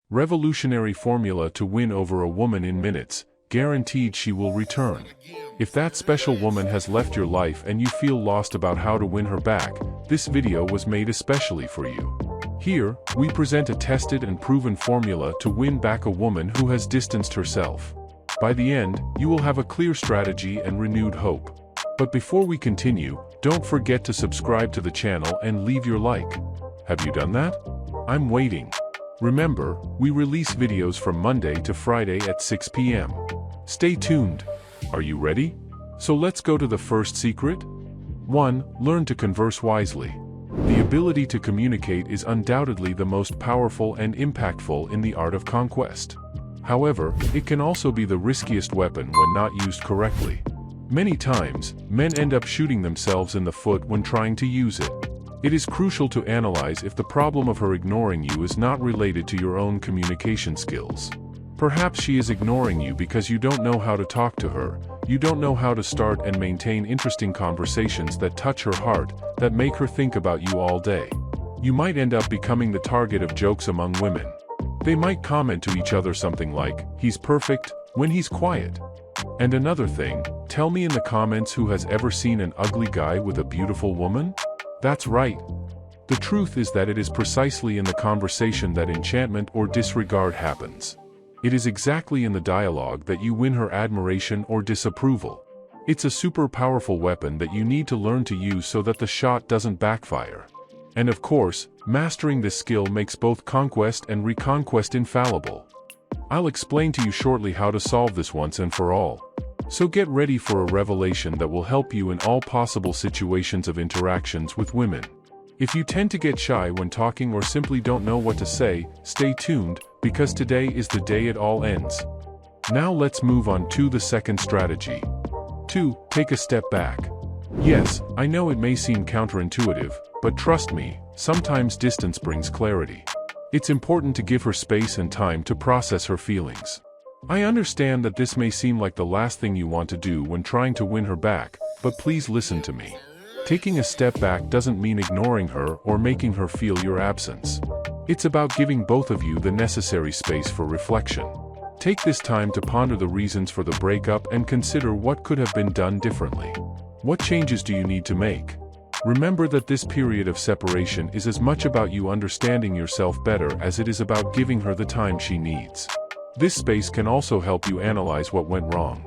Revolutionary formula to win over a woman in minutes, guaranteed she will return. If that special woman has left your life and you feel lost about how to win her back, this video was made especially for you. Here, we present a tested and proven formula to win back a woman who has distanced herself. By the end, you will have a clear strategy and renewed hope. But before we continue, don't forget to subscribe to the channel and leave your like. Have you done that? I'm waiting. Remember, we release videos from Monday to Friday at 6 p.m. Stay tuned. Are you ready? So let's go to the first secret. 1. Learn to converse wisely. The ability to communicate is undoubtedly the most powerful and impactful in the art of conquest. However, it can also be the riskiest weapon when not used correctly. Many times, men end up shooting themselves in the foot when trying to use it. It is crucial to analyze if the problem of her ignoring you is not related to your own communication skills. Perhaps she is ignoring you because you don't know how to talk to her, you don't know how to start and maintain interesting conversations that touch her heart, that make her think about you all day. You might end up becoming the target of jokes among women. They might comment to each other something like, "He's perfect," when he's quiet. And another thing, tell me in the comments who has ever seen an ugly guy with a beautiful woman? That's right. The truth is that it is precisely in the conversation that enchantment or disregard happens. It is exactly in the dialogue that you win her admiration or disapproval. It's a super powerful weapon that you need to learn to use so that the shot doesn't backfire. And of course, mastering this skill makes both conquest and reconquest infallible. I'll explain to you shortly how to solve this once and for all. So get ready for a revelation that will help you in all possible situations of interactions with women. If you tend to get shy when talking or simply don't know what to say, stay tuned, because today is the day it all ends. Now let's move on to the second strategy. 2. Take a step back. Yes, I know it may seem counterintuitive, but trust me, sometimes distance brings clarity. It's important to give her space and time to process her feelings. I understand that this may seem like the last thing you want to do when trying to win her back, but please listen to me. Taking a step back doesn't mean ignoring her or making her feel your absence. It's about giving both of you the necessary space for reflection. Take this time to ponder the reasons for the breakup and consider what could have been done differently. What changes do you need to make? Remember that this period of separation is as much about you understanding yourself better as it is about giving her the time she needs. This space can also help you analyze what went wrong.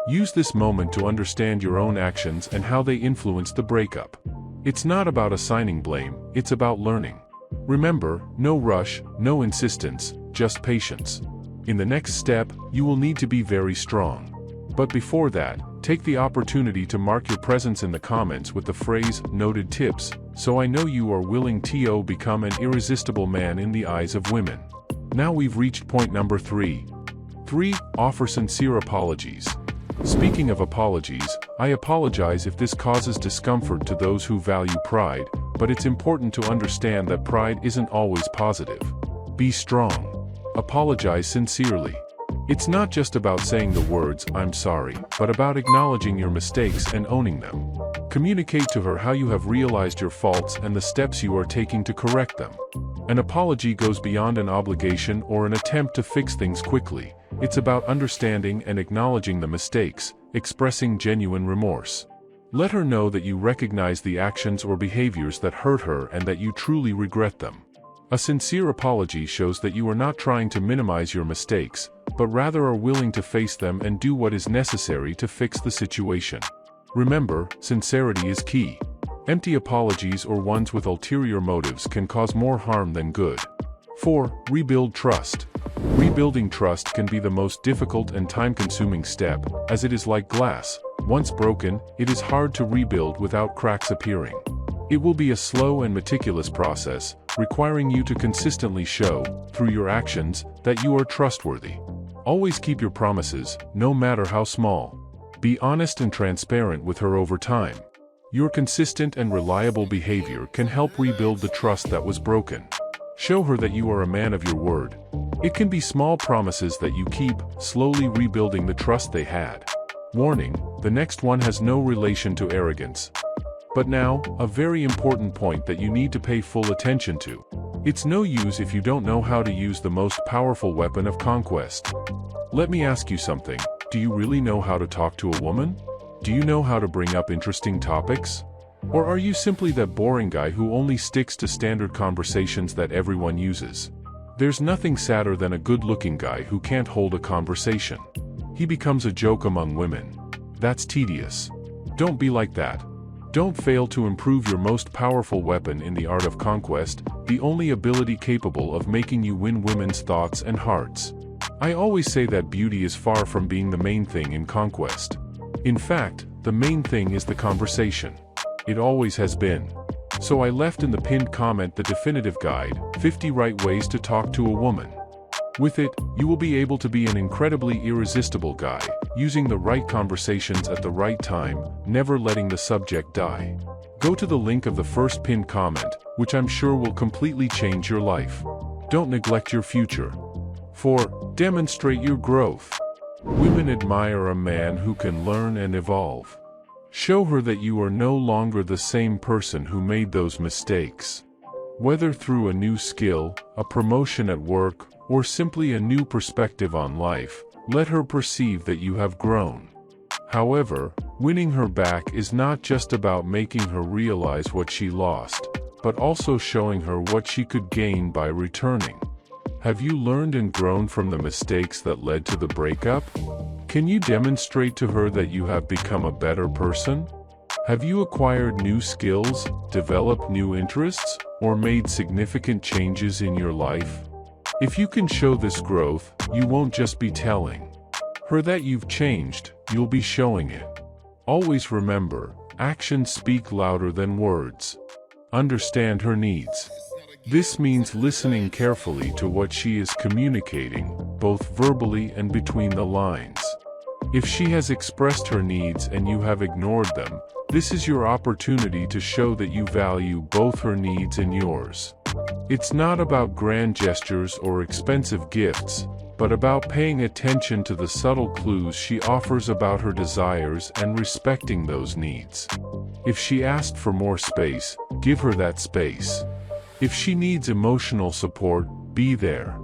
Use this moment to understand your own actions and how they influenced the breakup. It's not about assigning blame, it's about learning. Remember, no rush, no insistence, just patience. In the next step, you will need to be very strong. But before that, take the opportunity to mark your presence in the comments with the phrase, "Noted tips," so I know you are willing to become an irresistible man in the eyes of women. Now we've reached point number 3. 3. Offer sincere apologies. Speaking of apologies, I apologize if this causes discomfort to those who value pride, but it's important to understand that pride isn't always positive. Be strong. Apologize sincerely. It's not just about saying the words, "I'm sorry," but about acknowledging your mistakes and owning them. Communicate to her how you have realized your faults and the steps you are taking to correct them. An apology goes beyond an obligation or an attempt to fix things quickly. It's about understanding and acknowledging the mistakes, expressing genuine remorse. Let her know that you recognize the actions or behaviors that hurt her and that you truly regret them. A sincere apology shows that you are not trying to minimize your mistakes, but rather are willing to face them and do what is necessary to fix the situation. Remember, sincerity is key. Empty apologies or ones with ulterior motives can cause more harm than good. 4. Rebuild trust. Rebuilding trust can be the most difficult and time-consuming step, as it is like glass. Once broken, it is hard to rebuild without cracks appearing. It will be a slow and meticulous process, requiring you to consistently show, through your actions, that you are trustworthy. Always keep your promises, no matter how small. Be honest and transparent with her over time. Your consistent and reliable behavior can help rebuild the trust that was broken. Show her that you are a man of your word. It can be small promises that you keep, slowly rebuilding the trust they had. Warning, the next one has no relation to arrogance. But now, a very important point that you need to pay full attention to. It's no use if you don't know how to use the most powerful weapon of conquest. Let me ask you something. Do you really know how to talk to a woman? Do you know how to bring up interesting topics? Or are you simply that boring guy who only sticks to standard conversations that everyone uses? There's nothing sadder than a good-looking guy who can't hold a conversation. He becomes a joke among women. That's tedious. Don't be like that. Don't fail to improve your most powerful weapon in the art of conquest, the only ability capable of making you win women's thoughts and hearts. I always say that beauty is far from being the main thing in conquest. In fact, the main thing is the conversation. It always has been. So I left in the pinned comment the definitive guide, 50 right ways to talk to a woman. With it, you will be able to be an incredibly irresistible guy, using the right conversations at the right time, never letting the subject die. Go to the link of the first pinned comment, which I'm sure will completely change your life. Don't neglect your future. 4. Demonstrate your growth. Women admire a man who can learn and evolve. Show her that you are no longer the same person who made those mistakes. Whether through a new skill, a promotion at work, or simply a new perspective on life, let her perceive that you have grown. However, winning her back is not just about making her realize what she lost, but also showing her what she could gain by returning. Have you learned and grown from the mistakes that led to the breakup? Can you demonstrate to her that you have become a better person? Have you acquired new skills, developed new interests, or made significant changes in your life? If you can show this growth, you won't just be telling her that you've changed, you'll be showing it. Always remember, actions speak louder than words. Understand her needs. This means listening carefully to what she is communicating, both verbally and between the lines. If she has expressed her needs and you have ignored them, this is your opportunity to show that you value both her needs and yours. It's not about grand gestures or expensive gifts, but about paying attention to the subtle clues she offers about her desires and respecting those needs. If she asked for more space, give her that space. If she needs emotional support, be there.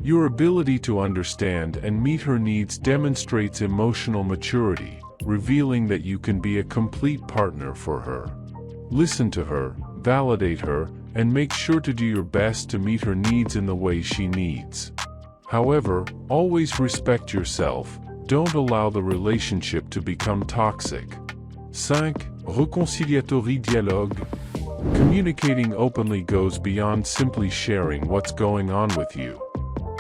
Your ability to understand and meet her needs demonstrates emotional maturity, revealing that you can be a complete partner for her. Listen to her, validate her, and make sure to do your best to meet her needs in the way she needs. However, always respect yourself. Don't allow the relationship to become toxic. 5. Réconciliatory dialogue. Communicating openly goes beyond simply sharing what's going on with you.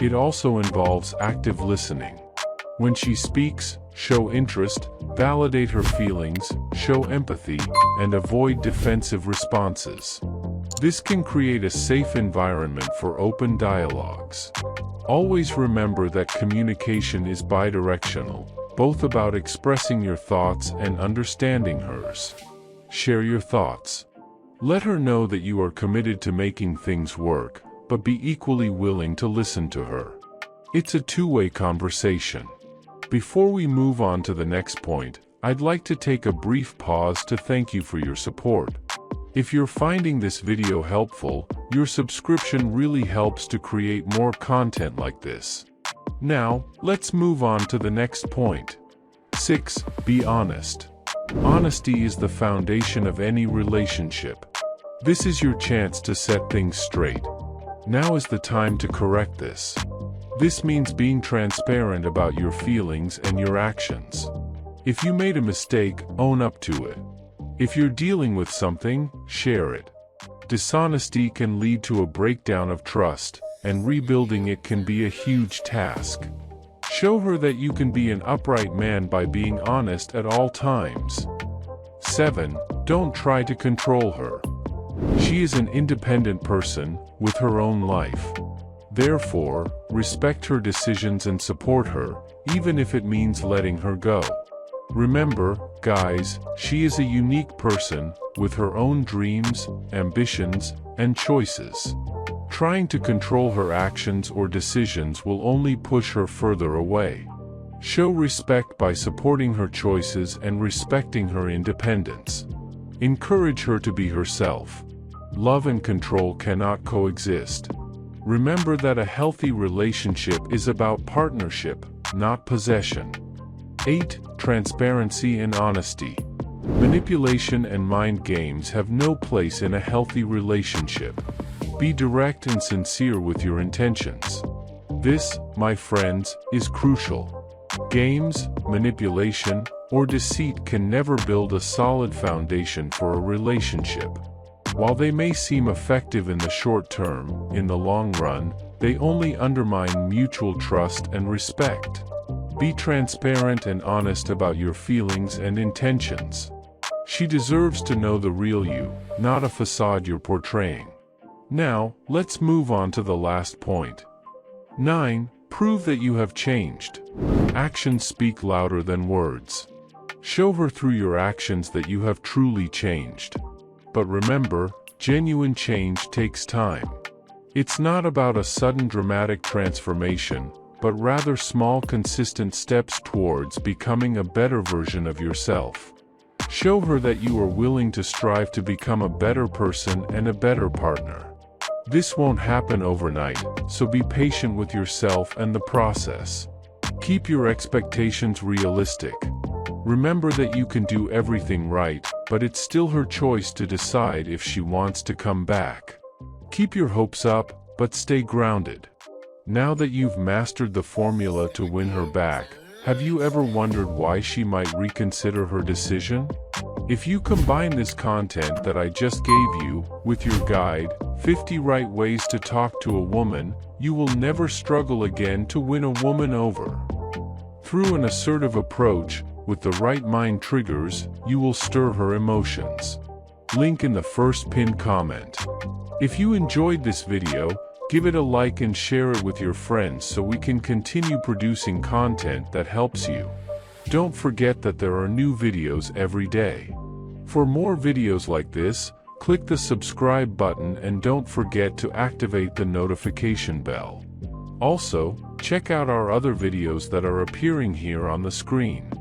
It also involves active listening. When she speaks, show interest, validate her feelings, show empathy, and avoid defensive responses. This can create a safe environment for open dialogues. Always remember that communication is bidirectional, both about expressing your thoughts and understanding hers. Share your thoughts. Let her know that you are committed to making things work, but be equally willing to listen to her. It's a two-way conversation. Before we move on to the next point, I'd like to take a brief pause to thank you for your support. If you're finding this video helpful, your subscription really helps to create more content like this. Now, let's move on to the next point. 6. Be honest. Honesty is the foundation of any relationship. This is your chance to set things straight. Now is the time to correct this. This means being transparent about your feelings and your actions. If you made a mistake, own up to it. If you're dealing with something, share it. Dishonesty can lead to a breakdown of trust, and rebuilding it can be a huge task. Show her that you can be an upright man by being honest at all times. 7. Don't try to control her. She is an independent person, with her own life. Therefore, respect her decisions and support her, even if it means letting her go. Remember, guys, she is a unique person, with her own dreams, ambitions, and choices. Trying to control her actions or decisions will only push her further away. Show respect by supporting her choices and respecting her independence. Encourage her to be herself. Love and control cannot coexist. Remember that a healthy relationship is about partnership, not possession. 8. Transparency and honesty. Manipulation and mind games have no place in a healthy relationship. Be direct and sincere with your intentions. This, my friends, is crucial. Games, manipulation, or deceit can never build a solid foundation for a relationship. While they may seem effective in the short term, in the long run, they only undermine mutual trust and respect. Be transparent and honest about your feelings and intentions. She deserves to know the real you, not a facade you're portraying. Now, let's move on to the last point. 9. Prove that you have changed. Actions speak louder than words. Show her through your actions that you have truly changed. But remember, genuine change takes time. It's not about a sudden dramatic transformation, but rather small consistent steps towards becoming a better version of yourself. Show her that you are willing to strive to become a better person and a better partner. This won't happen overnight, so be patient with yourself and the process. Keep your expectations realistic. Remember that you can do everything right, but it's still her choice to decide if she wants to come back. Keep your hopes up, but stay grounded. Now that you've mastered the formula to win her back, have you ever wondered why she might reconsider her decision? If you combine this content that I just gave you with your guide, 50 Right Ways to Talk to a Woman, you will never struggle again to win a woman over. Through an assertive approach, with the right mind triggers, you will stir her emotions. Link in the first pinned comment. If you enjoyed this video, give it a like and share it with your friends so we can continue producing content that helps you. Don't forget that there are new videos every day. For more videos like this, click the subscribe button and don't forget to activate the notification bell. Also, check out our other videos that are appearing here on the screen.